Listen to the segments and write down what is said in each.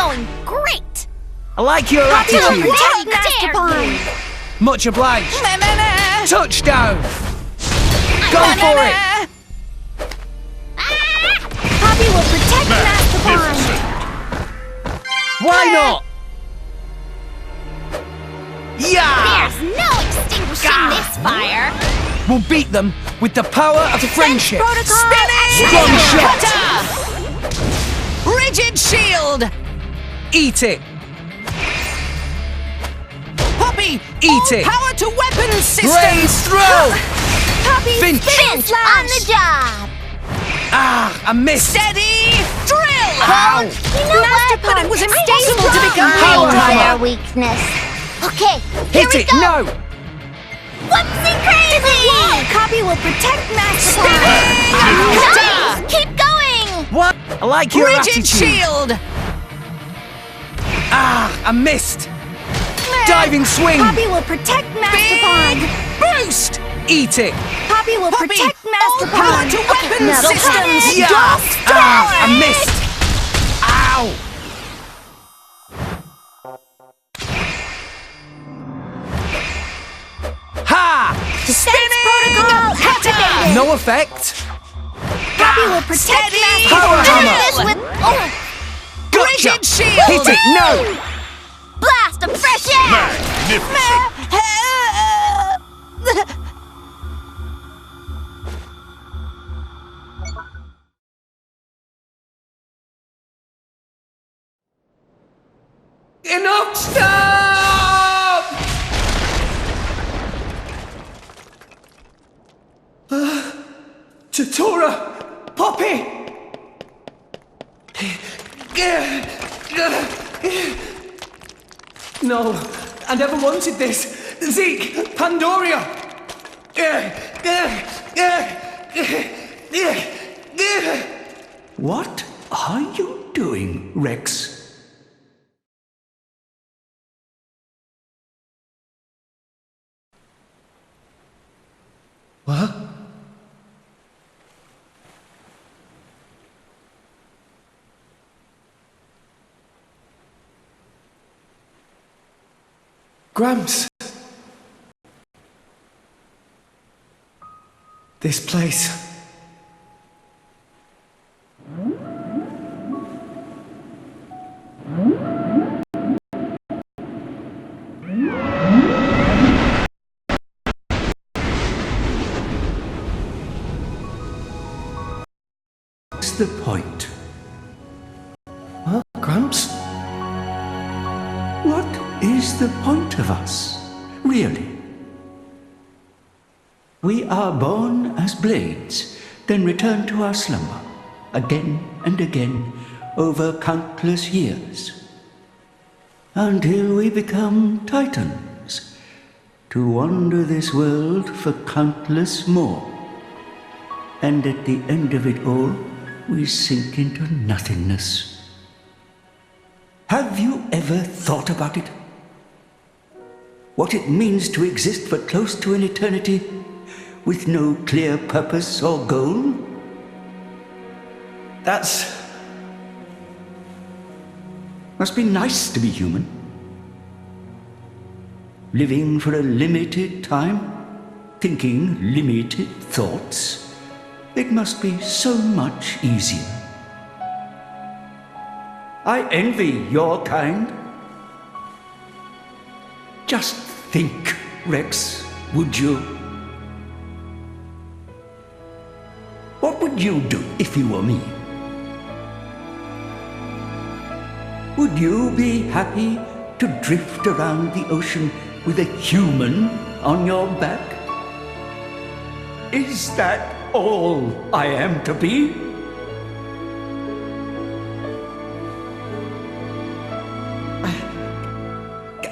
going great! I like your attitude. Much obliged. Touchdown! Go for it! Poppy will protect Master Pond! Why not? Yeah! There's no extinguishing this fire! We'll beat them with the power of friendship. Spinning! Strong shot! Rigid shield! Eat it! Poppy! Eat it! Power to weapons system! Blaze throw! Poppy, Finch. Finch on the job! Ah, I missed! Steady! Drill! Ow! You know Master, what? but it was Stay impossible to strong. become Power I know hammer. your weakness. Okay, here Hit we it! go! No! Whoopsie crazy! Poppy will protect Master Pond! Cutter! Keep going! What? I like your Rigid attitude. shield! Ah, I missed! Diving swing! Poppy will protect Master Pond! Boost! Eat it! Poppy will Poppy, protect Master all power Pond! to weapons now go systems. ahead. Yeah! Just Ah, I try it. missed! Ow! Ha! Defense protocol activated! No effect. Poppy will protect Steady. Master Power Pond! hammer. This with Gotcha! Rigid shield! Hit it! No! blast of fresh air! Magnificent! Enough! Stop! Tatora! Poppy! No, I never wanted this. Zeke, Pandoria! What are you doing, Rex? What? Gramps! This place. What's the point? Huh? Gramps? What is the point of us, really? We are born as blades, then return to our slumber, again and again, over countless years, until we become titans, to wander this world for countless more. And at the end of it all, we sink into nothingness. Have you ever thought about it? What it means to exist for close to an eternity with no clear purpose or goal? Must be nice to be human. Living for a limited time, thinking limited thoughts. It must be so much easier. I envy your kind. Just think, Rex, would you? What would you do if you were me? Would you be happy to drift around the ocean with a human on your back? Is that all I am to be?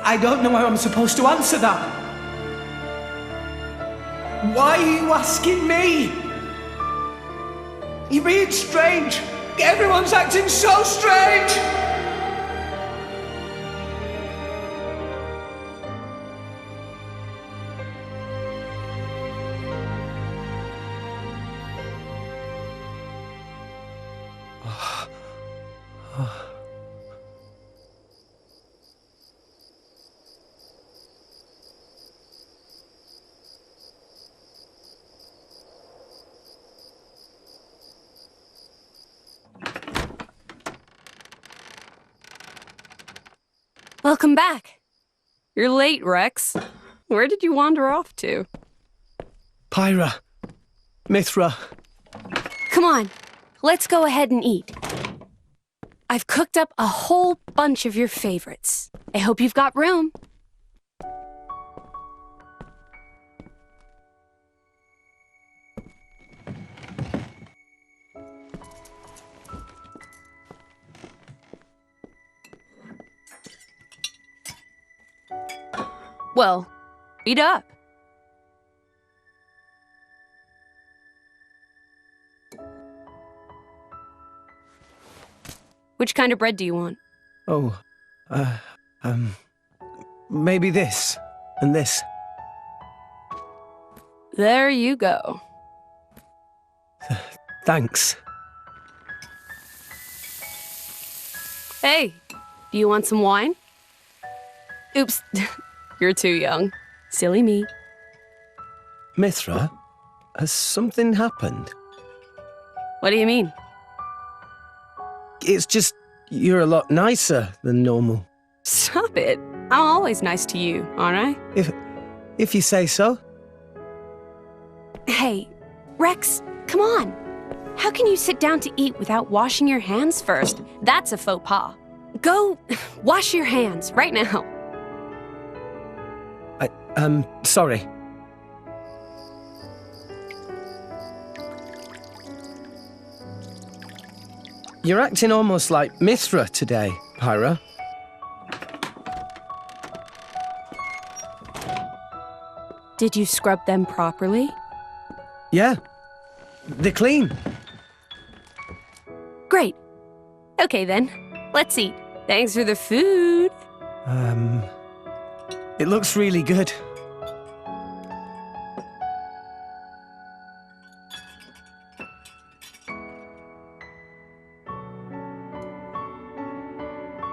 I don't know how I'm supposed to answer that. Why are you asking me? You're being strange. Everyone's acting so strange. Welcome back. You're late, Rex. Where did you wander off to? Pyra. Mithra. Come on, let's go ahead and eat. I've cooked up a whole bunch of your favorites. I hope you've got room. Well, eat up. Which kind of bread do you want? Oh, maybe this and this. There you go. Thanks. Hey, do you want some wine? Oops, you're too young. Silly me. Mithra, has something happened? What do you mean? It's just, you're a lot nicer than normal. Stop it. I'm always nice to you, aren't I? If you say so. Hey, Rex, come on. How can you sit down to eat without washing your hands first? That's a faux pas. Go wash your hands right now. Sorry. You're acting almost like Mithra today, Pyra. Did you scrub them properly? Yeah. They're clean. Great. Okay then, let's eat. Thanks for the food. It looks really good.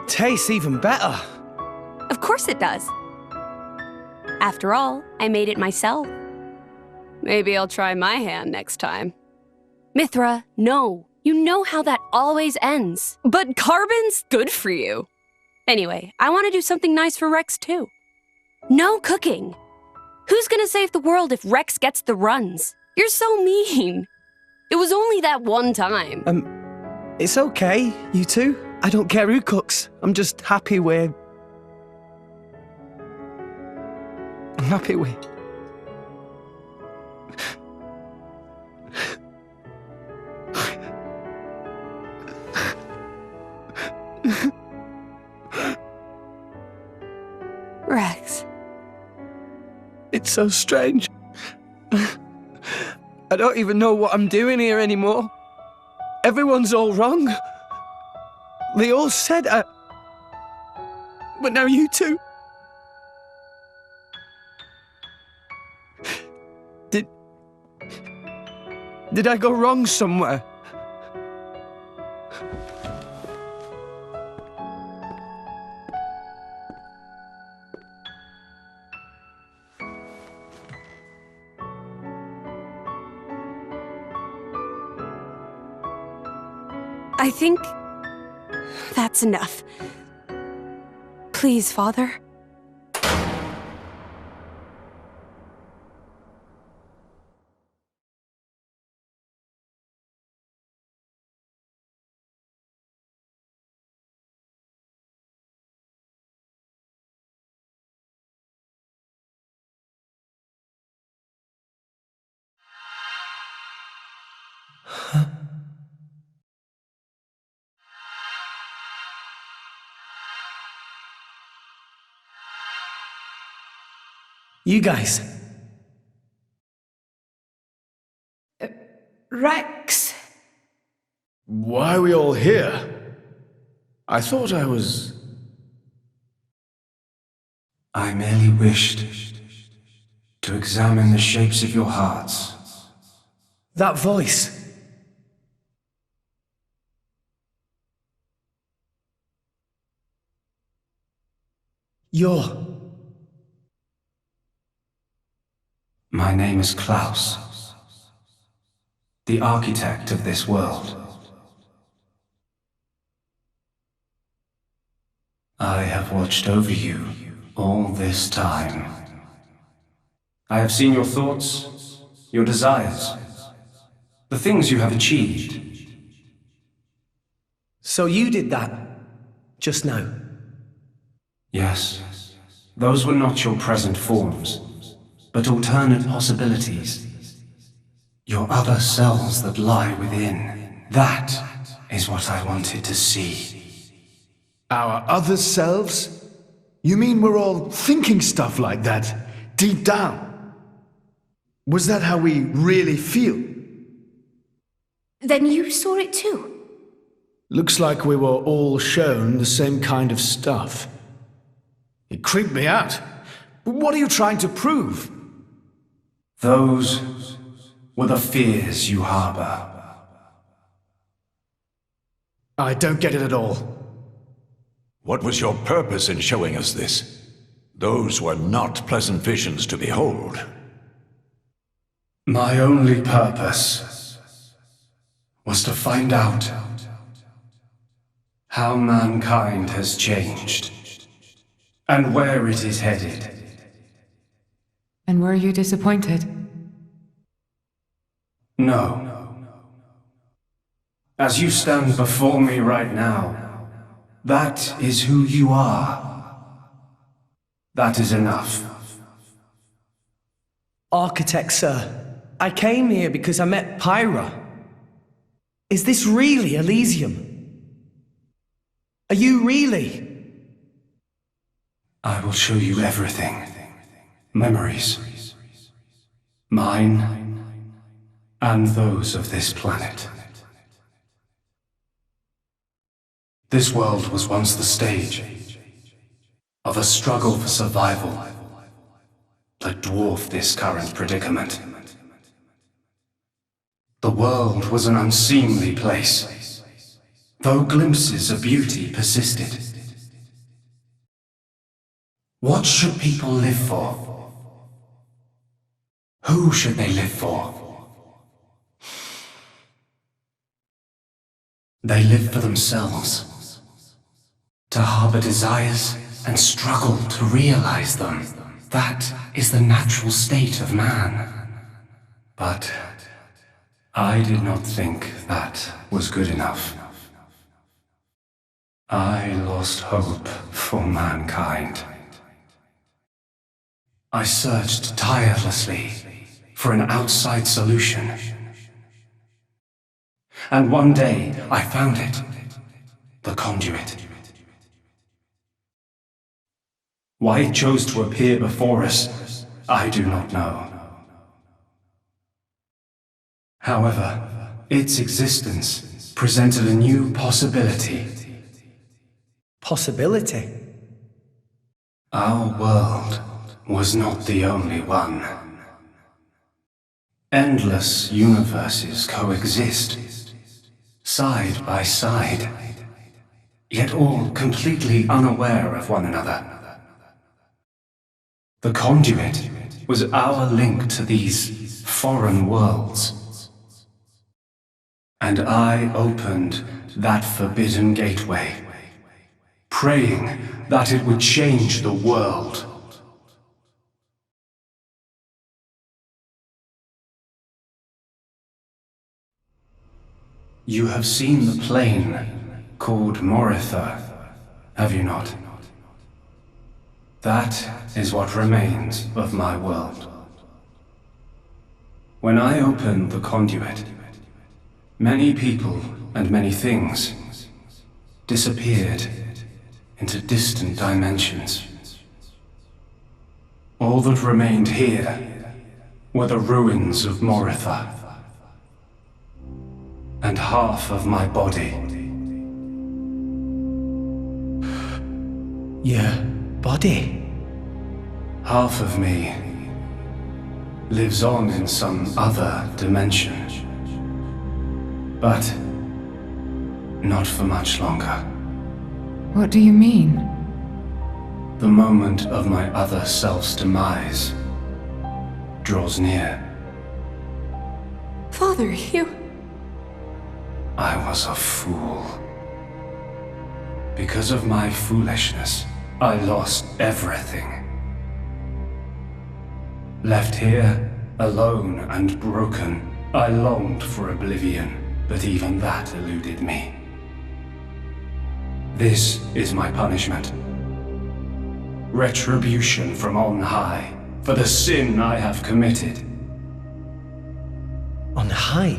Tastes even better. Of course it does. After all, I made it myself. Maybe I'll try my hand next time. Mithra, no. You know how that always ends. But carbon's good for you. Anyway, I want to do something nice for Rex too. No cooking. Who's gonna save the world if Rex gets the runs? You're so mean. It was only that one time. It's okay, you two. I don't care who cooks. I'm just happy we're... I'm happy we... Rex. It's so strange. I don't even know what I'm doing here anymore. Everyone's all wrong. They all said but now you two... Did I go wrong somewhere? I think that's enough. Please, Father. You guys. Rex. Why are we all here? I thought I was... I merely wished to examine the shapes of your hearts. That voice. You're... My name is Klaus, the architect of this world. I have watched over you all this time. I have seen your thoughts, your desires, the things you have achieved. So you did that just now? Yes, those were not your present forms, but alternate possibilities. Your other selves that lie within. That is what I wanted to see. Our other selves? You mean we're all thinking stuff like that, deep down? Was that how we really feel? Then you saw it too? Looks like we were all shown the same kind of stuff. It creeped me out. What are you trying to prove? Those were the fears you harbor. I don't get it at all. What was your purpose in showing us this? Those were not pleasant visions to behold. My only purpose was to find out how mankind has changed and where it is headed. And were you disappointed? No. As you stand before me right now, that is who you are. That is enough. Architect, sir, I came here because I met Pyra. Is this really Elysium? Are you really? I will show you everything. Memories. Mine and those of this planet. This world was once the stage of a struggle for survival that dwarfed this current predicament. The world was an unseemly place, though glimpses of beauty persisted. What should people live for? Who should they live for? They live for themselves, to harbor desires and struggle to realize them. That is the natural state of man. But I did not think that was good enough. I lost hope for mankind. I searched tirelessly for an outside solution. And one day, I found it. The conduit. Why it chose to appear before us, I do not know. However, its existence presented a new possibility. Possibility? Our world was not the only one. Endless universes coexist, side by side, yet all completely unaware of one another. The conduit was our link to these foreign worlds. And I opened that forbidden gateway, praying that it would change the world. You have seen the plane called Moritha, have you not? That is what remains of my world. When I opened the conduit, many people and many things disappeared into distant dimensions. All that remained here were the ruins of Moritha. And half of my body. Your body? Half of me lives on in some other dimension. But not for much longer. What do you mean? The moment of my other self's demise draws near. Father, you... I was a fool. Because of my foolishness, I lost everything. Left here, alone and broken, I longed for oblivion, but even that eluded me. This is my punishment. Retribution from on high, for the sin I have committed. On high?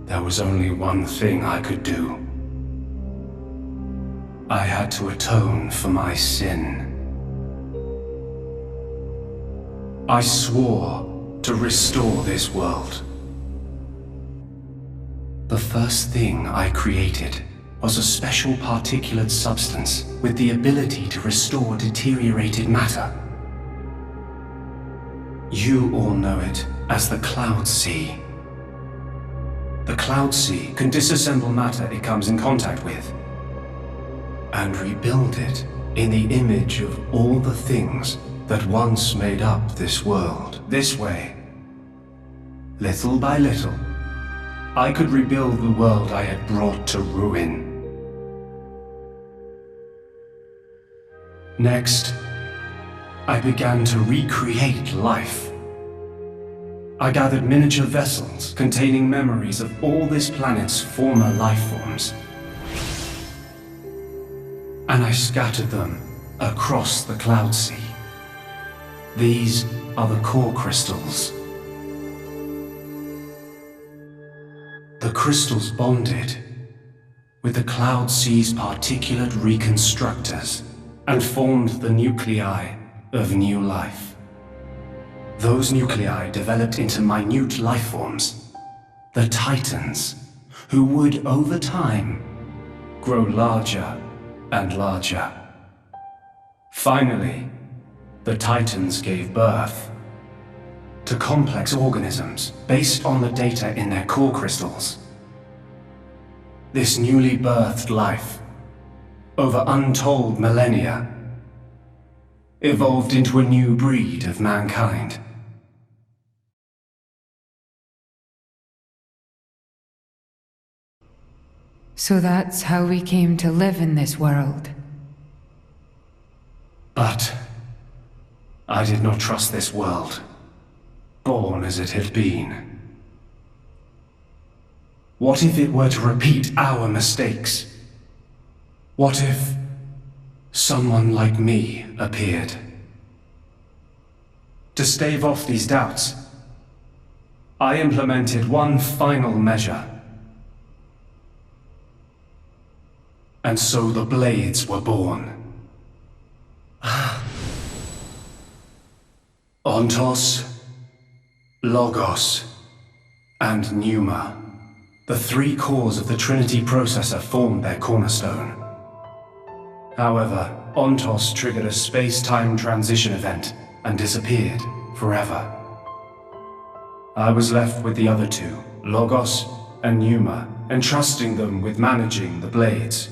There was only one thing I could do. I had to atone for my sin. I swore to restore this world. The first thing I created was a special particulate substance with the ability to restore deteriorated matter. You all know it as the Cloud Sea. The Cloud Sea can disassemble matter it comes in contact with, and rebuild it in the image of all the things that once made up this world. This way, little by little, I could rebuild the world I had brought to ruin. Next, I began to recreate life. I gathered miniature vessels containing memories of all this planet's former life forms. And I scattered them across the Cloud Sea. These are the core crystals. The crystals bonded with the Cloud Sea's particulate reconstructors and formed the nuclei of new life. Those nuclei developed into minute life forms, the Titans, who would, over time, grow larger and larger. Finally, the Titans gave birth to complex organisms based on the data in their core crystals. This newly birthed life, over untold millennia, evolved into a new breed of mankind. So that's how we came to live in this world. But I did not trust this world, born as it had been. What if it were to repeat our mistakes? What if someone like me appeared? To stave off these doubts, I implemented one final measure. And so the Blades were born. Ontos, Logos, and Pneuma. The three cores of the Trinity processor formed their cornerstone. However, Ontos triggered a space-time transition event and disappeared forever. I was left with the other two, Logos and Pneuma, entrusting them with managing the Blades.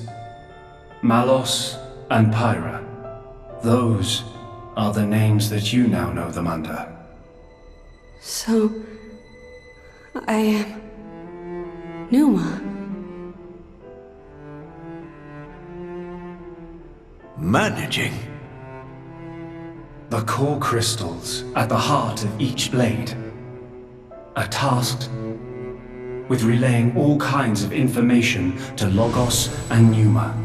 Malos and Pyra. Those are the names that you now know them under. So, I am Pneuma. Managing? The core crystals at the heart of each blade are tasked with relaying all kinds of information to Logos and Pneuma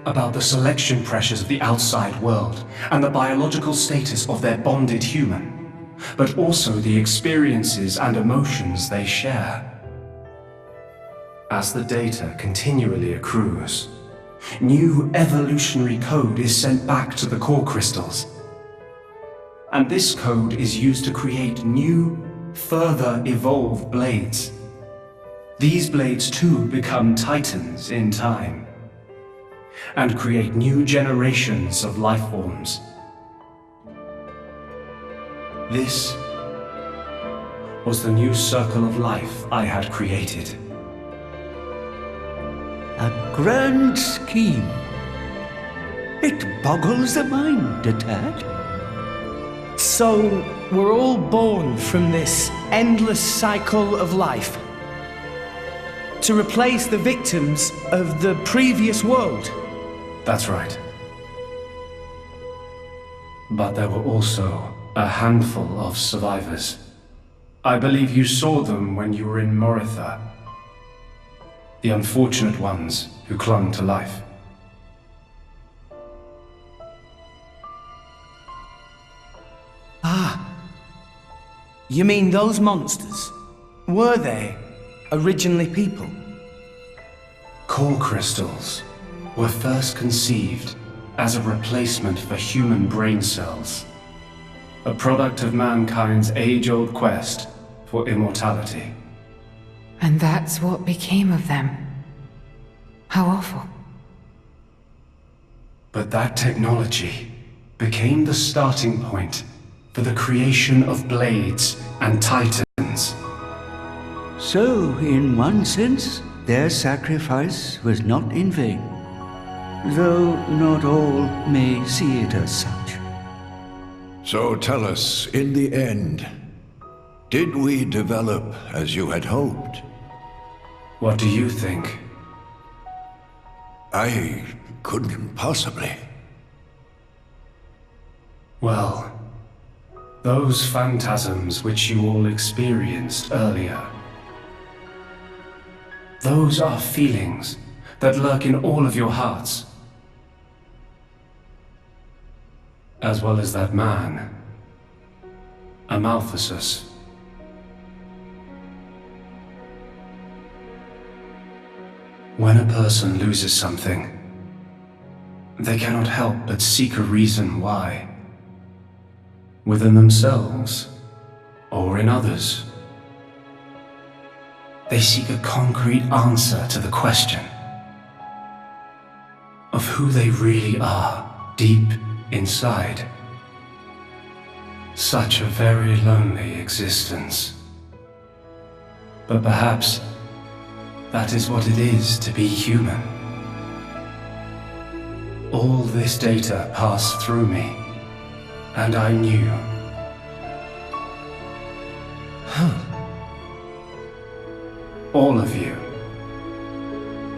about the selection pressures of the outside world and the biological status of their bonded human, but also the experiences and emotions they share. As the data continually accrues, new evolutionary code is sent back to the core crystals. And this code is used to create new, further evolved blades. These blades too become Titans in time, and create new generations of life forms. This was the new circle of life I had created. A grand scheme. It boggles the mind a tad. So, we're all born from this endless cycle of life. to replace the victims of the previous world. That's right. But there were also a handful of survivors. I believe you saw them when you were in Moritha. The unfortunate ones who clung to life. You mean those monsters? Were they originally people? Core crystals were first conceived as a replacement for human brain cells. A product of mankind's age-old quest for immortality. And that's what became of them. How awful. But that technology became the starting point for the creation of blades and titans. So, in one sense, their sacrifice was not in vain, though not all may see it as such. So tell us, in the end, did we develop as you had hoped? What do you think? I couldn't possibly. Well, those phantasms which you all experienced earlier, those are feelings that lurk in all of your hearts. As well as that man, Amaltheus. When a person loses something, they cannot help but seek a reason why. Within themselves, or in others. They seek a concrete answer to the question of who they really are deep inside. Such a very lonely existence. But perhaps that is what it is to be human. All this data passed through me, and I knew. All of you.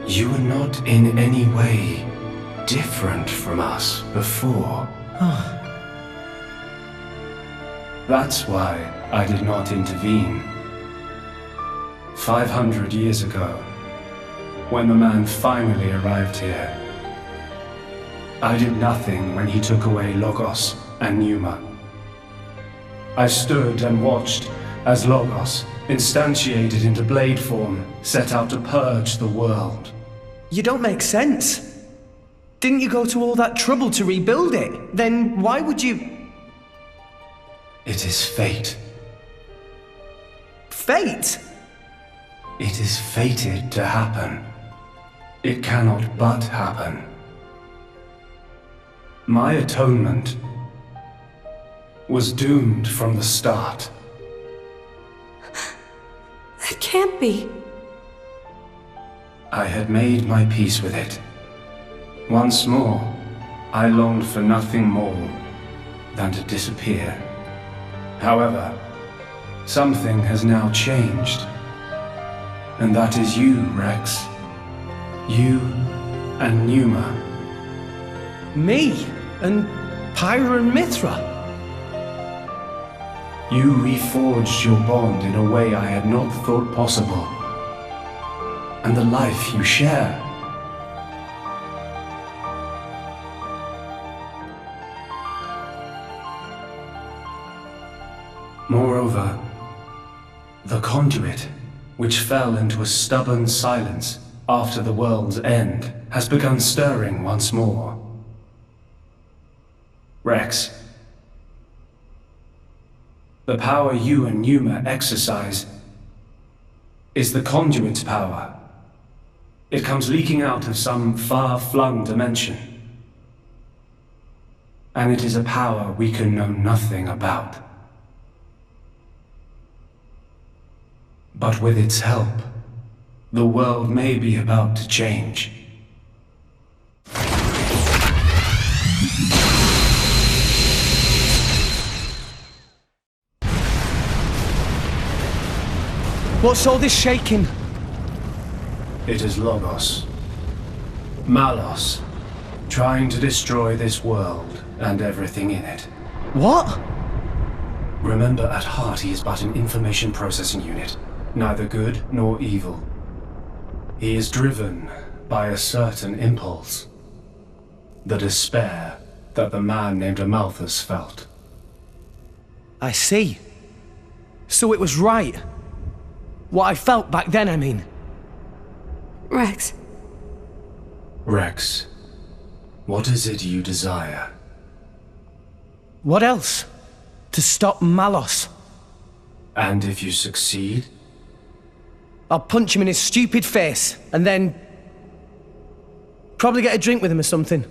You were not in any way different from us before. That's why I did not intervene. 500 years ago, when the man finally arrived here, I did nothing when he took away Logos and Pneuma. I stood and watched as Logos, instantiated into blade form, set out to purge the world. You don't make sense. Didn't you go to all that trouble to rebuild it? Then why would you... It is fate. Fate? It is fated to happen. It cannot but happen. My atonement was doomed from the start. That can't be. I had made my peace with it. Once more, I longed for nothing more than to disappear. However, something has now changed. And that is you, Rex. You and Pneuma. Me? And Pyra and Mithra? You reforged your bond in a way I had not thought possible. And the life you share. Moreover, the conduit, which fell into a stubborn silence after the world's end, has begun stirring once more. Rex, the power you and Pneuma exercise is the conduit's power. It comes leaking out of some far-flung dimension. And it is a power we can know nothing about. But with its help, the world may be about to change. What's all this shaking? It is Logos. Malos. Trying to destroy this world and everything in it. What? Remember, at heart he is but an information processing unit. Neither good nor evil. He is driven by a certain impulse. The despair that the man named Amalthus felt. I see. So it was right. What I felt back then, I mean. Rex, Rex, what is it you desire? What else? To stop Malos. And if you succeed? I'll punch him in his stupid face, and then... probably get a drink with him or something.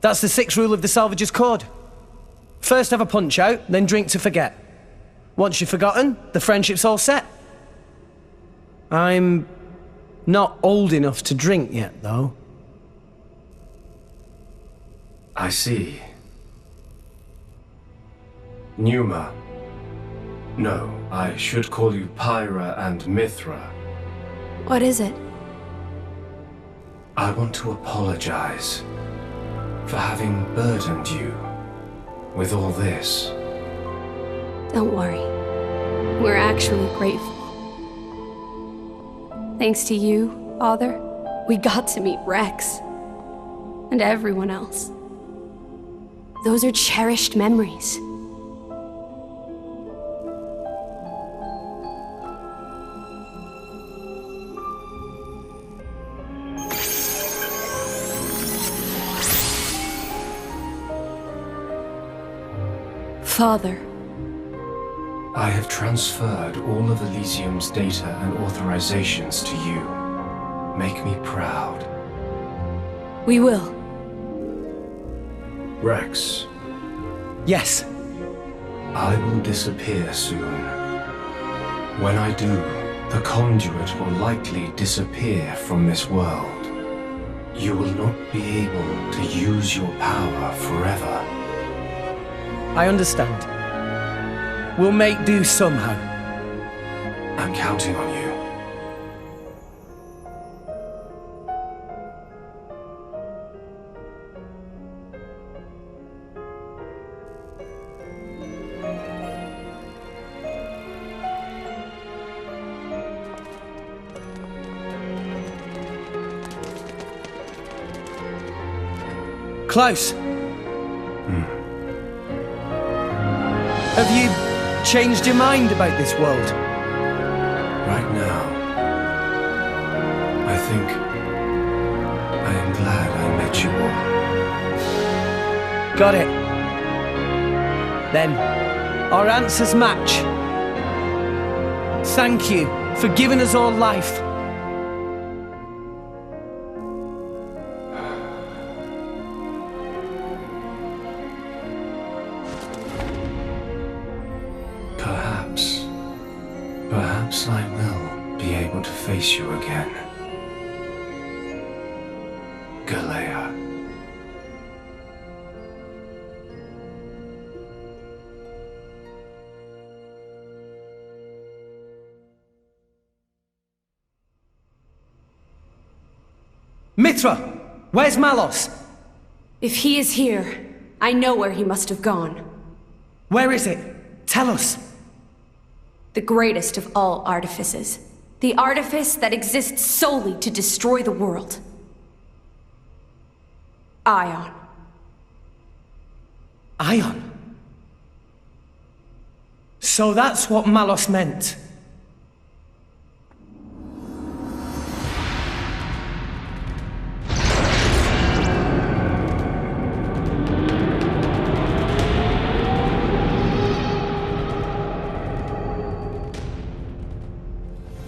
That's the 6th rule of the Salvager's Code. First have a punch out, then drink to forget. Once you've forgotten, the friendship's all set. I'm not old enough to drink yet, though. I see. Numa. No, I should call you Pyra and Mithra. what is it? I want to apologize for having burdened you with all this. Don't worry. We're actually grateful. Thanks to you, Father, we got to meet Rex. And everyone else. Those are cherished memories. Father. I have transferred all of Elysium's data and authorizations to you. Make me proud. We will. Rex, Yes. I will disappear soon. When I do, the conduit will likely disappear from this world. You will not be able to use your power forever. I understand. We'll make do somehow. I'm counting on you. Klaus. Have you changed your mind about this world? Right now, I think I am glad I met you all. Got it. Then, our answers match. Thank you for giving us all life. Perhaps I will be able to face you again. Galea. Mithra! Where's Malos? If he is here, I know where he must have gone. Where is it? Tell us. The greatest of all artifices. The artifice that exists solely to destroy the world. Ion. Ion? So that's what Malos meant.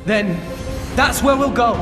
Then, that's where we'll go.